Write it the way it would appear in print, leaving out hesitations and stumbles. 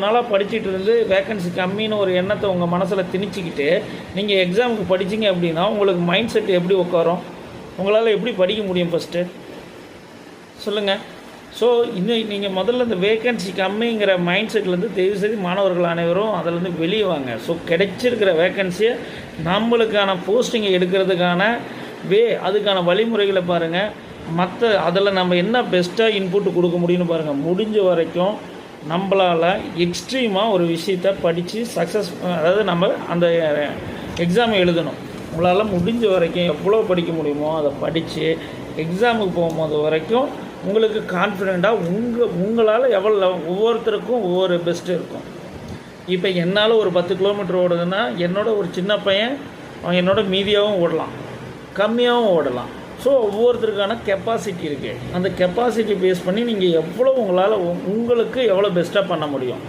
நாளாக படிச்சுட்டு இருந்து வேக்கன்சி கம்மின்னு ஒரு எண்ணத்தை உங்கள் மனசில் திணிச்சிக்கிட்டு நீங்கள் எக்ஸாமுக்கு படிச்சிங்க அப்படின்னா உங்களுக்கு மைண்ட் செட் எப்படி உட்காரும்? உங்களால் எப்படி படிக்க முடியும்? ஃபஸ்ட்டு சொல்லுங்கள். ஸோ இன்னும் நீங்கள் முதல்ல இந்த வேக்கன்சி கம்மிங்கிற மைண்ட் செட்லேருந்து தயவுசெய்து மாணவர்கள் அனைவரும் அதிலேருந்து வெளியே வாங்க. ஸோ கிடைச்சிருக்கிற வேக்கன்சியை நம்மளுக்கான போஸ்டிங்கை எடுக்கிறதுக்கான அதுக்கான வழிமுறைகளை பாருங்கள். மற்ற அதில் நம்ம என்ன பெஸ்ட்டாக இன்புட்டு கொடுக்க முடியும்னு பாருங்கள். முடிஞ்ச வரைக்கும் நம்மளால் எக்ஸ்ட்ரீமாக ஒரு விஷயத்தை படித்து அதாவது நம்ம அந்த எக்ஸாம் எழுதணும். உங்களால் முடிஞ்ச வரைக்கும் எவ்வளோ படிக்க முடியுமோ அதை படித்து எக்ஸாமுக்கு போகும்போது வரைக்கும் உங்களுக்கு கான்ஃபிடெண்ட்டாக உங்களால் ஒவ்வொருத்தருக்கும் ஒவ்வொரு பெஸ்ட்டு இருக்கும். இப்போ என்னால் ஒரு 10 கிலோமீட்டர் ஓடுதுன்னா என்னோட ஒரு சின்ன பையன் அவன் என்னோட மீதியாகவும் ஓடலாம், கம்மியாகவும் ஓடலாம். ஸோ ஒவ்வொருத்தருக்கான கெப்பாசிட்டி இருக்குது. அந்த கெப்பாசிட்டி பேஸ் பண்ணி நீங்கள் உங்களுக்கு எவ்வளோ பெஸ்ட்டாக பண்ண முடியும்.